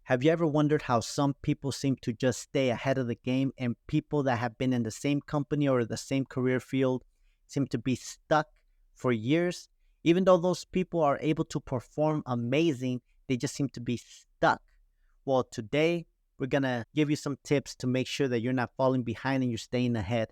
Have you ever wondered how some people seem to just stay ahead of the game and people that have been in the same company or the same career field seem to be stuck for years? Even though those people are able to perform amazing, they just seem to be stuck. Well, today we're going to give you some tips to make sure that you're not falling behind and you're staying ahead.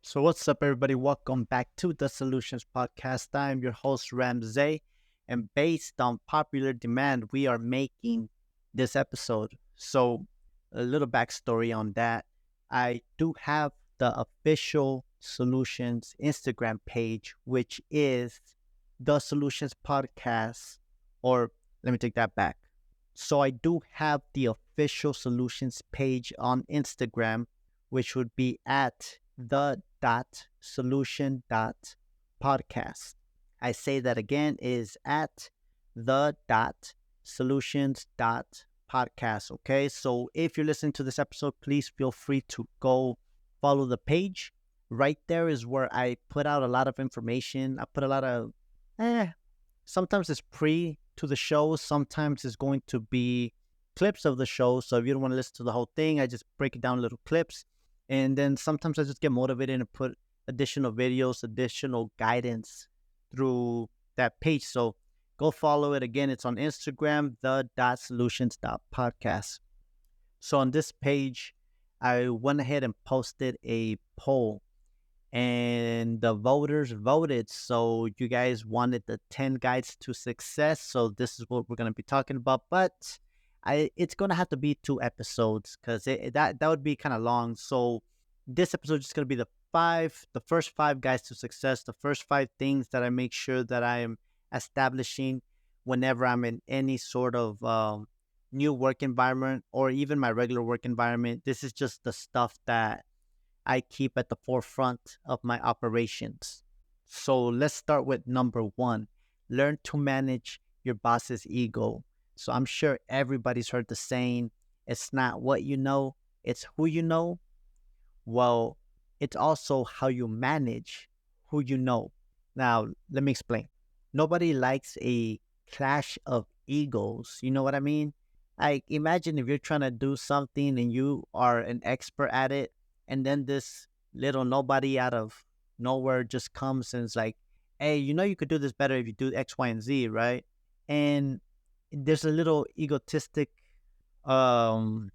So, what's up, everybody? Welcome back to the Solutions Podcast. I'm your host, Ramsey, and based on popular demand, we are making this episode. So, a little backstory on that. I do have the official Solutions Instagram page, which is the Solutions Podcast, or let me take that back. So, I do have the official Solutions page on Instagram, which would be at the.solution.podcast. I say that again is at the.solutions.podcast. Okay. So if you're listening to this episode, please feel free to go follow the page. Right there is where I put out a lot of information. I put a lot of, sometimes it's pre to the show. Sometimes it's going to be clips of the show. So if you don't want to listen to the whole thing, I just break it down in little clips. And then sometimes I just get motivated and put additional videos, additional guidance through that page. So go follow it. Again, it's on Instagram, the.solutions.podcast. So on this page, I went ahead and posted a poll and the voters voted. So you guys wanted the 10 guides to success. So this is what we're going to be talking about. But it's gonna have to be 2 episodes because that would be kind of long. So this episode is just gonna be the first 5 guides to success, the first 5 things that I make sure that I am establishing whenever I'm in any sort of new work environment or even my regular work environment. This is just the stuff that I keep at the forefront of my operations. So let's start with number 1. Learn to manage your boss's ego. So I'm sure everybody's heard the saying, it's not what you know, it's who you know. Well, it's also how you manage who you know. Now, let me explain. Nobody likes a clash of egos. You know what I mean? Like, imagine if you're trying to do something and you are an expert at it, and then this little nobody out of nowhere just comes and is like, hey, you could do this better if you do X, Y, and Z, right? And there's a little egotistic, how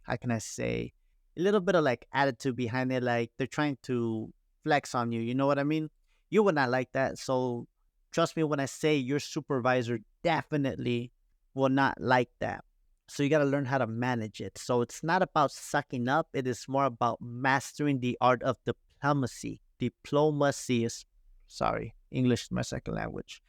can I say, a little bit of like attitude behind it. Like they're trying to flex on you. You know what I mean? You would not like that. So trust me when I say your supervisor definitely will not like that. So you got to learn how to manage it. So it's not about sucking up. It is more about mastering the art of diplomacy. Diplomacy is, sorry, English is my second language,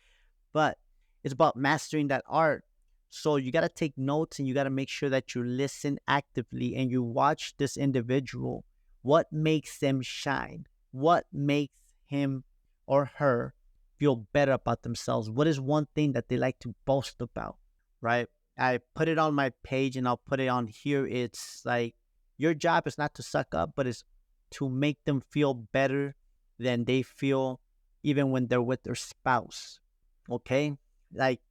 but it's about mastering that art. So you got to take notes and you got to make sure that you listen actively and you watch this individual. What makes them shine? What makes him or her feel better about themselves? What is one thing that they like to boast about, right? I put it on my page and I'll put it on here. It's like your job is not to suck up, but it's to make them feel better than they feel even when they're with their spouse, okay? Like,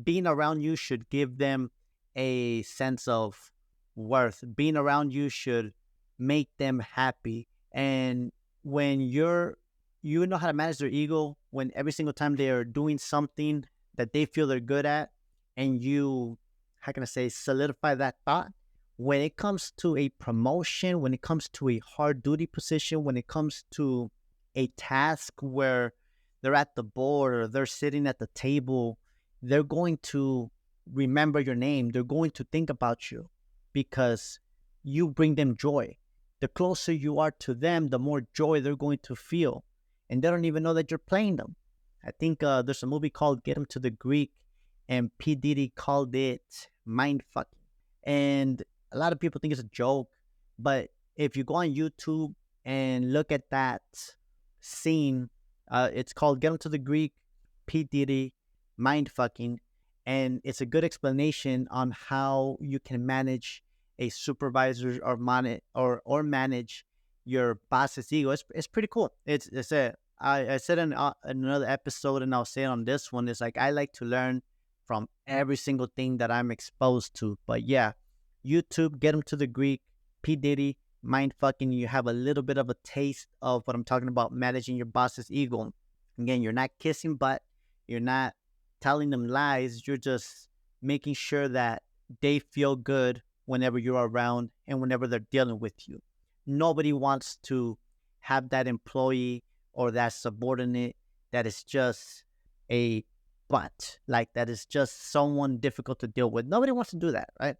being around you should give them a sense of worth. Being around you should make them happy. And when you know how to manage their ego, when every single time they are doing something that they feel they're good at, and you, how can I say, solidify that thought, when it comes to a promotion, when it comes to a hard duty position, when it comes to a task where they're at the board or they're sitting at the table, they're going to remember your name. They're going to think about you because you bring them joy. The closer you are to them, the more joy they're going to feel. And they don't even know that you're playing them. I think there's a movie called Get 'Em to the Greek, and P. Diddy called it mind fucking. And a lot of people think it's a joke, but if you go on YouTube and look at that scene, it's called Get 'Em to the Greek. P. Diddy, mind fucking. And it's a good explanation on how you can manage a supervisor or manage your boss's ego. It's pretty cool. I said in another episode, and I'll say it on this one. It's like I like to learn from every single thing that I'm exposed to. But yeah, YouTube, get them to the Greek, P. Diddy, mind fucking. You have a little bit of a taste of what I'm talking about, managing your boss's ego. Again, you're not kissing butt, you're not telling them lies, you're just making sure that they feel good whenever you're around and whenever they're dealing with you. Nobody wants to have that employee or that subordinate that is just a butt, like that is just someone difficult to deal with. Nobody wants to do that, right?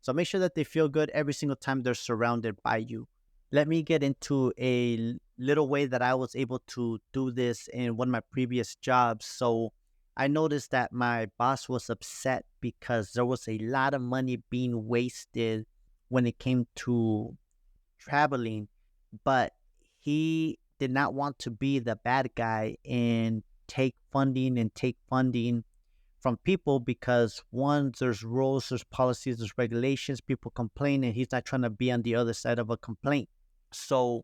So make sure that they feel good every single time they're surrounded by you. Let me get into a little way that I was able to do this in one of my previous jobs. So I noticed that my boss was upset because there was a lot of money being wasted when it came to traveling, but he did not want to be the bad guy and take funding from people because one, there's rules, there's policies, there's regulations, people complain, and he's not trying to be on the other side of a complaint. So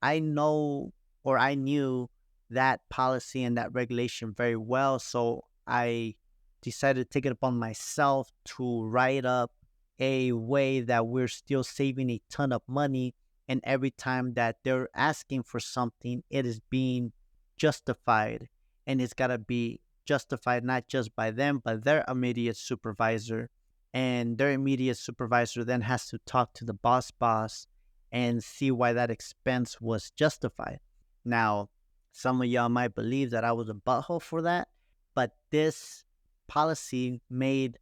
I know or I knew that policy and that regulation very well. So I decided to take it upon myself to write up a way that we're still saving a ton of money. And every time that they're asking for something, it is being justified. And it's got to be justified not just by them, but their immediate supervisor. And their immediate supervisor then has to talk to the boss and see why that expense was justified. Now, some of y'all might believe that I was a butthole for that, but this policy made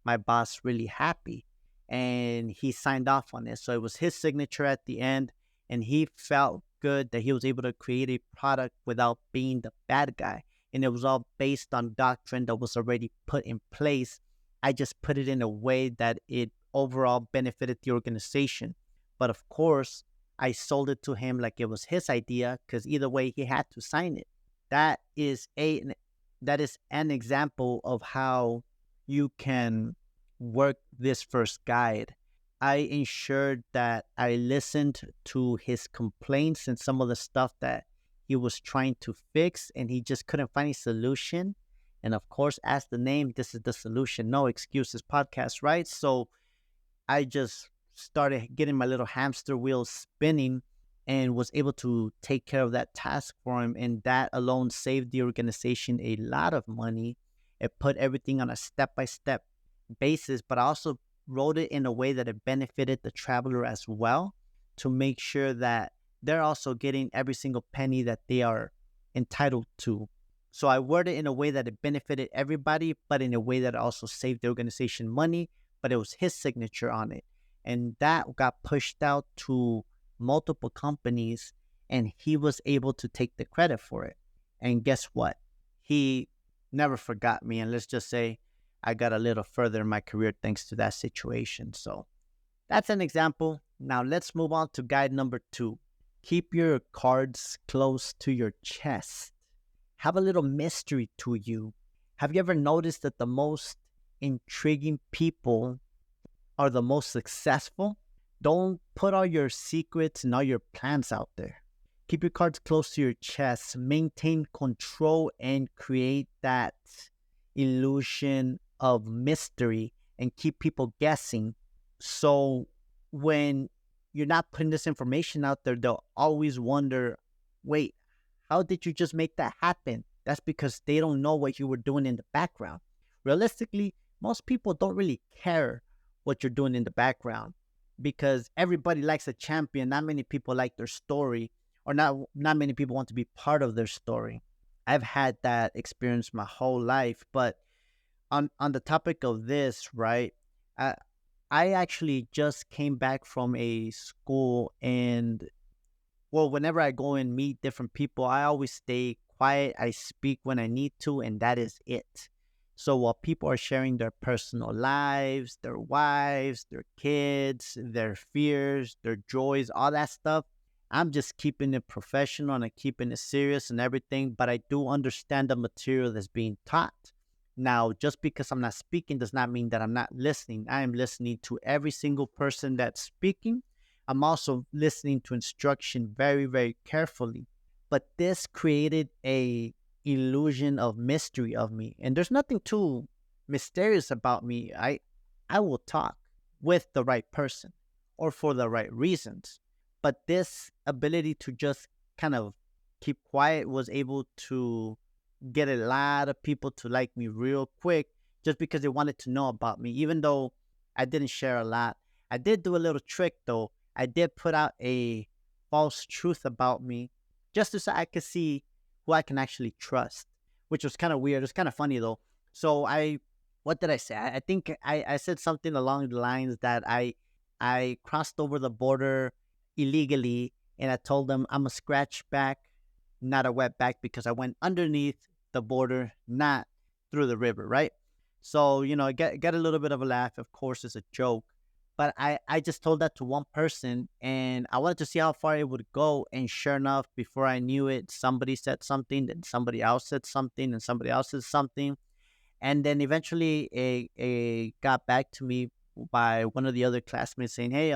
my boss really happy and he signed off on it. So it was his signature at the end, and he felt good that he was able to create a product without being the bad guy. And it was all based on doctrine that was already put in place. I just put it in a way that it overall benefited the organization. But of course, I sold it to him like it was his idea because either way he had to sign it. That is an example of how you can work this first guide. I ensured that I listened to his complaints and some of the stuff that he was trying to fix, and he just couldn't find a solution. And of course, as the name, this is the solution. No excuses podcast, right? So I just started getting my little hamster wheel spinning and was able to take care of that task for him. And that alone saved the organization a lot of money. It put everything on a step-by-step basis, but I also wrote it in a way that it benefited the traveler as well, to make sure that they're also getting every single penny that they are entitled to. So I worded it in a way that it benefited everybody, but in a way that also saved the organization money, but it was his signature on it. And that got pushed out to multiple companies, and he was able to take the credit for it. And guess what? He never forgot me. And let's just say I got a little further in my career thanks to that situation. So that's an example. Now let's move on to guide number 2. Keep your cards close to your chest. Have a little mystery to you. Have you ever noticed that the most intriguing people are the most successful? Don't put all your secrets and all your plans out there. Keep your cards close to your chest. Maintain control and create that illusion of mystery and keep people guessing. So when you're not putting this information out there, they'll always wonder, wait, how did you just make that happen? That's because they don't know what you were doing in the background. Realistically, most people don't really care what you're doing in the background because everybody likes a champion. Not many people like their story, or not many people want to be part of their story. I've had that experience my whole life. But on the topic of this, right, I actually just came back from a school, and well, whenever I go and meet different people, I always stay quiet. I speak when I need to, and that is it. So while people are sharing their personal lives, their wives, their kids, their fears, their joys, all that stuff, I'm just keeping it professional and keeping it serious and everything, but I do understand the material that's being taught. Now, just because I'm not speaking does not mean that I'm not listening. I am listening to every single person that's speaking. I'm also listening to instruction very, very carefully. But this created a illusion of mystery of me. And there's nothing too mysterious about me. I will talk with the right person or for the right reasons. But this ability to just kind of keep quiet was able to get a lot of people to like me real quick just because they wanted to know about me, even though I didn't share a lot. I did do a little trick though. I did put out a false truth about me just so I could see who I can actually trust, which was kind of weird. It's kind of funny though. So what did I say? I think I said something along the lines that I crossed over the border illegally, and I told them I'm a scratch back, not a wet back, because I went underneath the border, not through the river, right? So, I get a little bit of a laugh. Of course, it's a joke. But I just told that to one person, and I wanted to see how far it would go. And sure enough, before I knew it, somebody said something, then somebody else said something, and somebody else said something. And then eventually it got back to me by one of the other classmates saying, "Hey,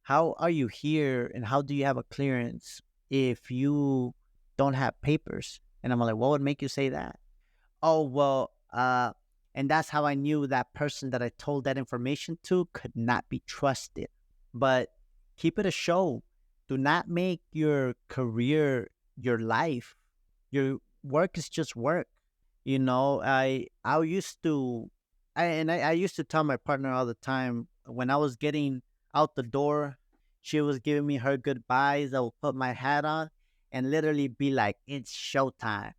how are you here and how do you have a clearance if you don't have papers?" And I'm like, "What would make you say that?" "Oh, well, and that's how I knew that person that I told that information to could not be trusted. But keep it a show. Do not make your career your life. Your work is just work. I used to I used to tell my partner all the time when I was getting out the door, she was giving me her goodbyes. I would put my hat on and literally be like, "It's showtime."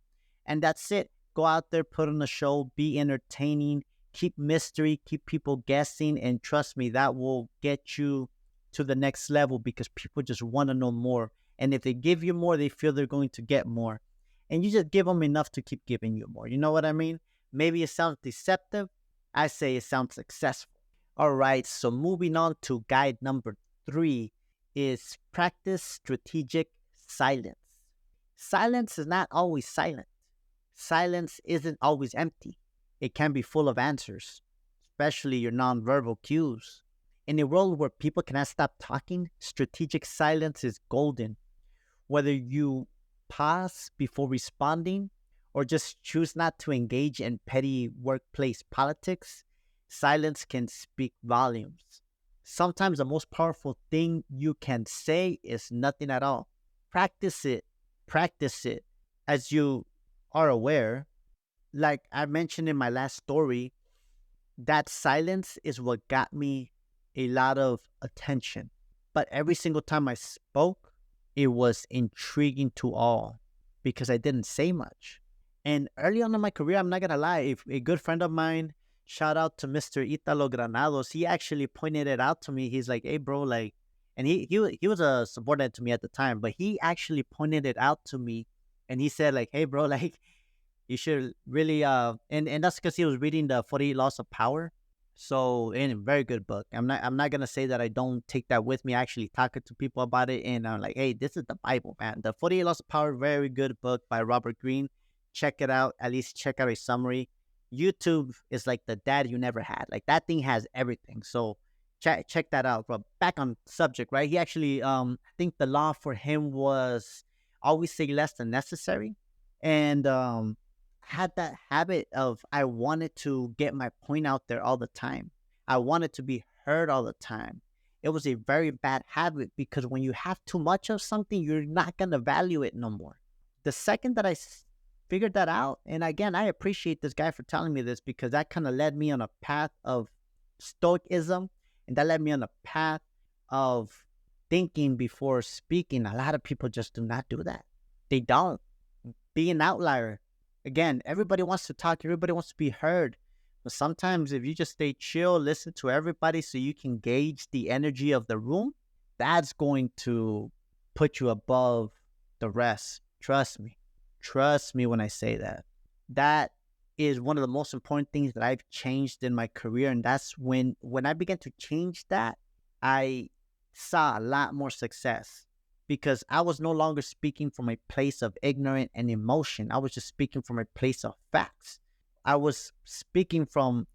And that's it. Go out there, put on a show, be entertaining, keep mystery, keep people guessing, and trust me, that will get you to the next level because people just want to know more. And if they give you more, they feel they're going to get more. And you just give them enough to keep giving you more. You know what I mean? Maybe it sounds deceptive. I say it sounds successful. All right, so moving on to guide number 3 is practice strategic silence. Silence is not always silent. Silence isn't always empty. It can be full of answers, especially your nonverbal cues. In a world where people cannot stop talking, strategic silence is golden. Whether you pause before responding or just choose not to engage in petty workplace politics, silence can speak volumes. Sometimes the most powerful thing you can say is nothing at all. Practice it. Practice it. As you are aware, like I mentioned in my last story, that silence is what got me a lot of attention. But every single time I spoke, it was intriguing to all because I didn't say much. And early on in my career, I'm not gonna lie, if a good friend of mine, shout out to Mr. Italo Granados, he actually pointed it out to me. He's like, "Hey, bro, like," and he was a subordinate to me at the time, but he actually pointed it out to me, and he said, like, "Hey, bro, like, you should really," and that's because he was reading the 48 Laws of Power. So, in a very good book. I'm not gonna say that I don't take that with me. I actually talk to people about it, and I'm like, "Hey, this is the Bible, man." The 48 Laws of Power, very good book by Robert Greene. Check it out. At least check out a summary. YouTube is like the dad you never had. Like that thing has everything. So check that out. But back on subject, right? He actually, I think the law for him was always say less than necessary, and had that habit of I wanted to get my point out there all the time. I wanted to be heard all the time. It was a very bad habit because when you have too much of something, you're not going to value it no more. The second that figured that out, and again, I appreciate this guy for telling me this because that kind of led me on a path of stoicism, and that led me on a path of thinking before speaking. A lot of people just do not do that. They don't. Be an outlier. Again, everybody wants to talk, everybody wants to be heard. But sometimes if you just stay chill, listen to everybody so you can gauge the energy of the room, that's going to put you above the rest. Trust me. Trust me when I say that. That is one of the most important things that I've changed in my career. And that's when I began to change that, I saw a lot more success because I was no longer speaking from a place of ignorance and emotion. I was just speaking from a place of facts. I was speaking from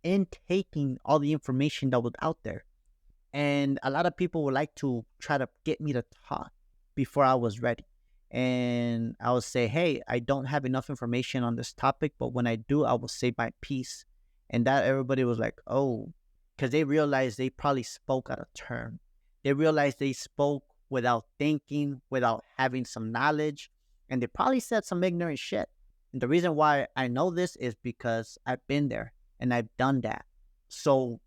intaking all the information that was out there. And a lot of people would like to try to get me to talk before I was ready. And I would say, hey, I don't have enough information on this topic, but when I do, I will say my piece. And that everybody was like, oh, because they realized they probably spoke out of turn. They realized they spoke without thinking, without having some knowledge, and they probably said some ignorant shit. And the reason why I know this is because I've been there and I've done that. So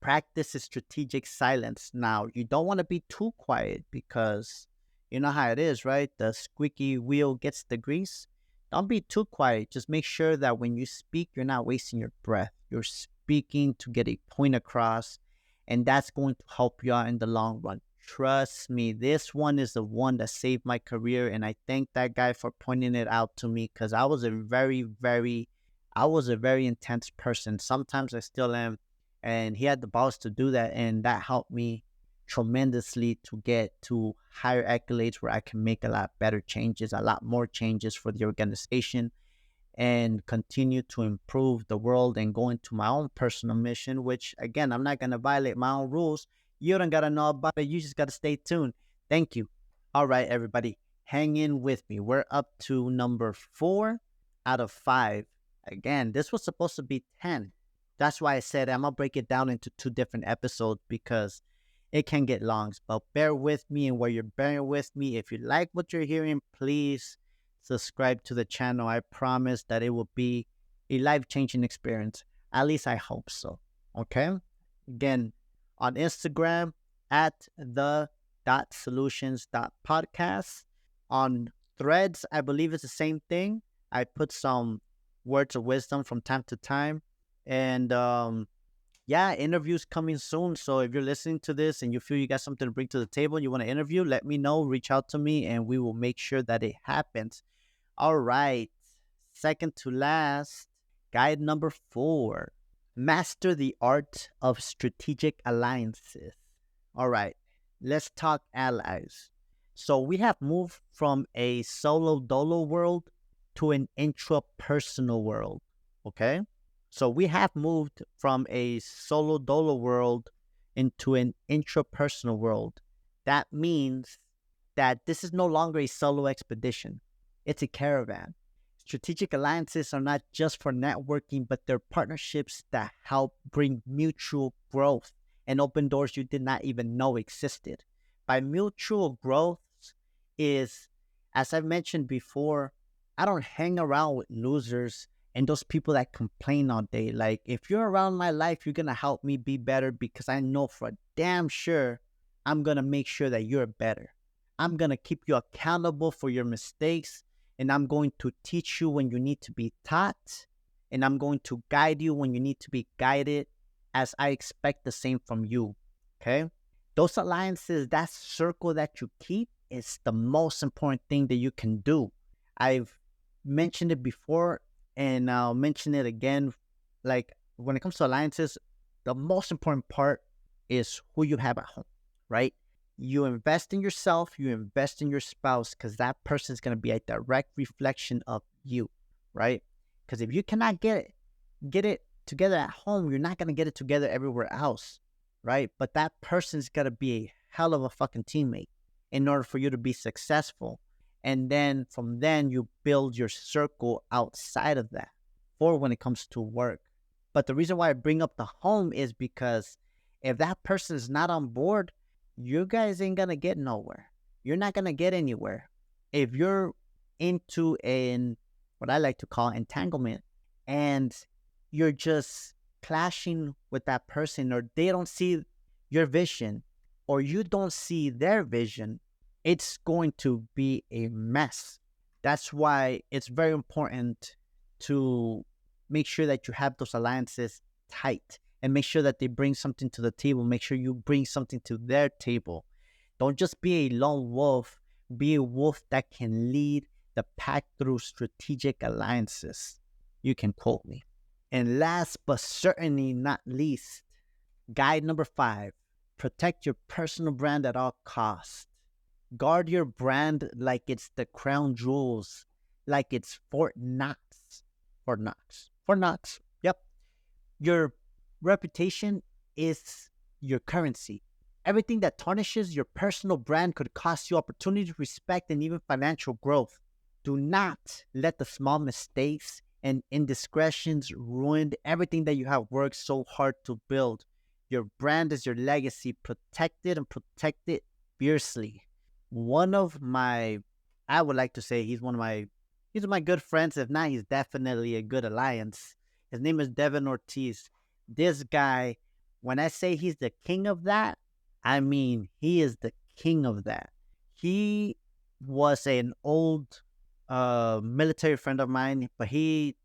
practice is strategic silence. Now, you don't want to be too quiet because you know how it is, right? The squeaky wheel gets the grease. Don't be too quiet. Just make sure that when you speak, you're not wasting your breath. You're speaking to get a point across, and that's going to help you out in the long run. Trust me, this one is the one that saved my career, and I thank that guy for pointing it out to me because I was a very intense person. Sometimes I still am, and he had the balls to do that, and that helped me tremendously to get to higher accolades where I can make a lot better changes, a lot more changes for the organization, and continue to improve the world and go into my own personal mission, which again, I'm not going to violate my own rules. You don't got to know about it. You just got to stay tuned. Thank you. All right, everybody, hang in with me. We're up to number 4 out of 5. Again, this was supposed to be 10. That's why I said I'm going to break it down into 2 different episodes because it can get long. But bear with me, and while you're bearing with me, if you like what you're hearing, please subscribe to the channel. I promise that it will be a life-changing experience. At least I hope so. Okay? Again, on Instagram at the.solutions.podcast. On Threads, I believe it's the same thing. I put some words of wisdom from time to time. And yeah, interviews coming soon. So if you're listening to this and you feel you got something to bring to the table and you want to interview, let me know. Reach out to me and we will make sure that it happens. All right. Second to last, guide number 4. Master the art of strategic alliances. All right. Let's talk allies. So we have moved from a solo dolo world to an intrapersonal world. Okay. So we have moved from a solo dolo world into an intrapersonal world. That means that this is no longer a solo expedition. It's a caravan. Strategic alliances are not just for networking, but they're partnerships that help bring mutual growth and open doors you did not even know existed. By mutual growth is, as I've mentioned before, I don't hang around with losers and those people that complain all day. Like, if you're around my life, you're going to help me be better because I know for damn sure I'm going to make sure that you're better. I'm going to keep you accountable for your mistakes, and I'm going to teach you when you need to be taught, and I'm going to guide you when you need to be guided, as I expect the same from you. Okay? Those alliances, that circle that you keep, is the most important thing that you can do. I've mentioned it before, and I'll mention it again. Like, when it comes to alliances, the most important part is who you have at home, right? You invest in yourself, you invest in your spouse, because that person is going to be a direct reflection of you, right? Because if you cannot get it together at home, you're not going to get it together everywhere else, right? But that person's got to be a hell of a fucking teammate in order for you to be successful. And then from then, you build your circle outside of that for when it comes to work. But the reason why I bring up the home is because if that person is not on board, you guys ain't going to get nowhere. You're not going to get anywhere. If you're into what I like to call entanglement, and you're just clashing with that person, or they don't see your vision, or you don't see their vision, it's going to be a mess. That's why it's very important to make sure that you have those alliances tight and make sure that they bring something to the table. Make sure you bring something to their table. Don't just be a lone wolf. Be a wolf that can lead the pack through strategic alliances. You can quote me. And last but certainly not least, guide number 5, protect your personal brand at all costs. Guard your brand like it's the crown jewels, like it's Fort Knox. Fort Knox. Fort Knox. Yep. Your reputation is your currency. Everything that tarnishes your personal brand could cost you opportunity, respect, and even financial growth. Do not let the small mistakes and indiscretions ruin everything that you have worked so hard to build. Your brand is your legacy. Protect it and protect it fiercely. One of my, I would like to say he's my good friends. If not, he's definitely a good alliance. His name is Devin Ortiz. This guy, when I say he's the king of that, I mean he is the king of that. He was an old military friend of mine, but he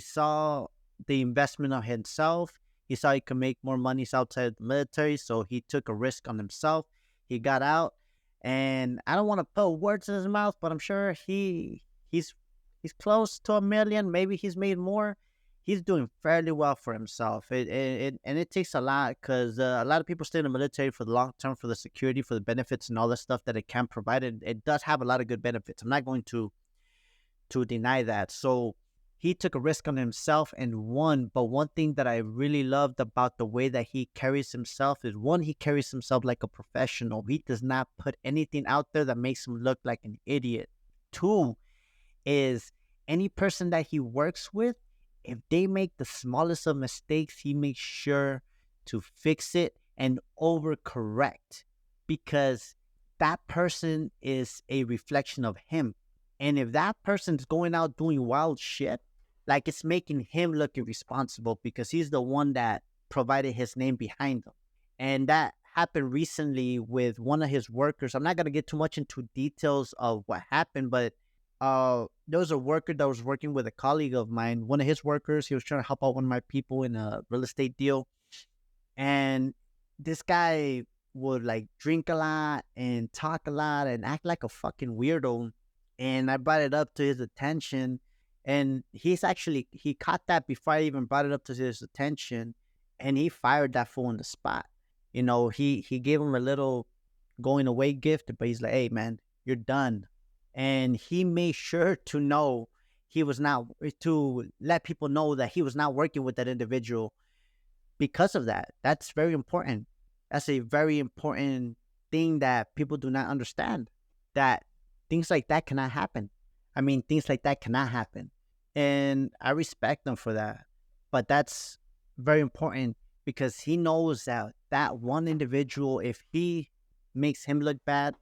saw the investment of himself. He saw he could make more money outside the military, so he took a risk on himself. He got out, and I don't want to put words in his mouth, but I'm sure he's close to 1 million. Maybe he's made more. He's doing fairly well for himself. And it takes a lot because a lot of people stay in the military for the long term, for the security, for the benefits, and all the stuff that it can provide. It does have a lot of good benefits. I'm not going to deny that. So he took a risk on himself and won. But one thing that I really loved about the way that he carries himself is, one, he carries himself like a professional. He does not put anything out there that makes him look like an idiot. Two is, any person that he works with, if they make the smallest of mistakes, he makes sure to fix it and overcorrect, because that person is a reflection of him. And if that person's going out doing wild shit, like, it's making him look irresponsible because he's the one that provided his name behind him. And that happened recently with one of his workers. I'm not going to get too much into details of what happened, but there was a worker that was working with a colleague of mine, one of his workers. He was trying to help out one of my people in a real estate deal. And this guy would like drink a lot and talk a lot and act like a fucking weirdo. And I brought it up to his attention. And he caught that before I even brought it up to his attention. And he fired that fool on the spot. He gave him a little going away gift, but he's like, hey, man, you're done. And he made sure to know he was not, to let people know that he was not working with that individual because of that. That's very important. That's a very important thing that people do not understand, that things like that cannot happen. I mean, things like that cannot happen. And I respect him for that. But that's very important because he knows that that one individual, if he makes him look bad,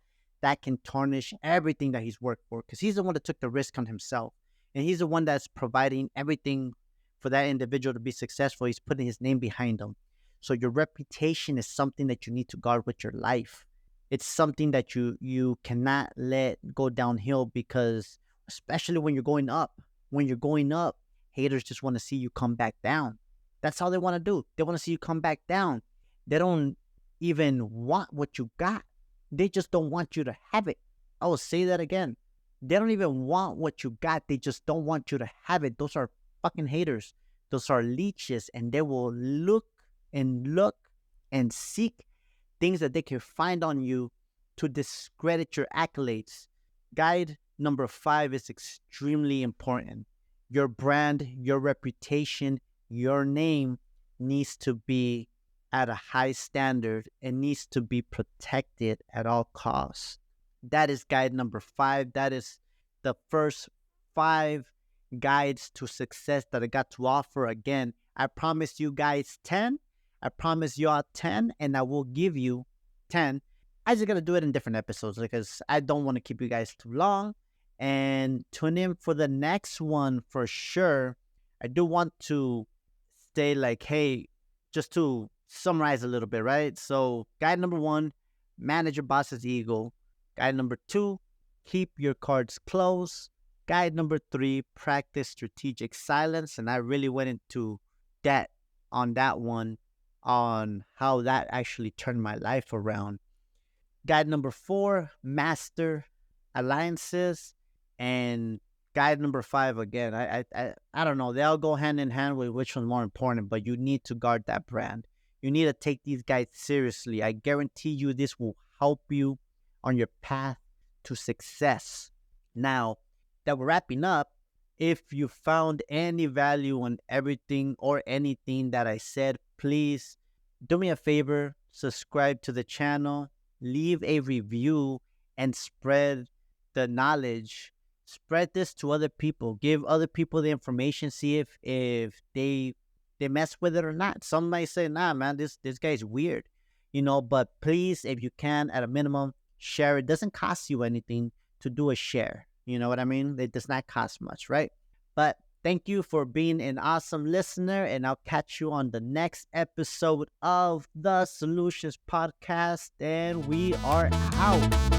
that can tarnish everything that he's worked for, because he's the one that took the risk on himself. And he's the one that's providing everything for that individual to be successful. He's putting his name behind them. So your reputation is something that you need to guard with your life. It's something that you cannot let go downhill, because especially when you're going up, haters just want to see you come back down. That's all they want to do. They want to see you come back down. They don't even want what you got. They just don't want you to have it. I will say that again. They don't even want what you got. They just don't want you to have it. Those are fucking haters. Those are leeches, and they will look and seek things that they can find on you to discredit your accolades. Guide number 5 is extremely important. Your brand, your reputation, your name needs to be at a high standard and needs to be protected at all costs. That is guide number 5. That is the first 5 guides to success that I got to offer. Again, I promised you guys 10. I promise y'all 10, and I will give you 10. I just gotta do it in different episodes because I don't want to keep you guys too long. And tune in for the next one for sure. I do want to stay like, hey, just to summarize a little bit, right? So, guide number 1, manage your boss's ego. Guide number 2, keep your cards close. Guide number 3, practice strategic silence. And I really went into that on that one, on how that actually turned my life around. Guide number 4, master alliances. And guide number 5, again, I don't know. They all go hand in hand with which one's more important, but you need to guard that brand. You need to take these guys seriously. I guarantee you this will help you on your path to success. Now that we're wrapping up, if you found any value in everything or anything that I said, please do me a favor, subscribe to the channel, leave a review, and spread the knowledge. Spread this to other people. Give other people the information. See if they mess with it or not. Some might say, "Nah, man, this guy's weird," But please, if you can, at a minimum, share. It doesn't cost you anything to do a share. You know what I mean? It does not cost much, right? But thank you for being an awesome listener, and I'll catch you on the next episode of the Solutions Podcast. And we are out.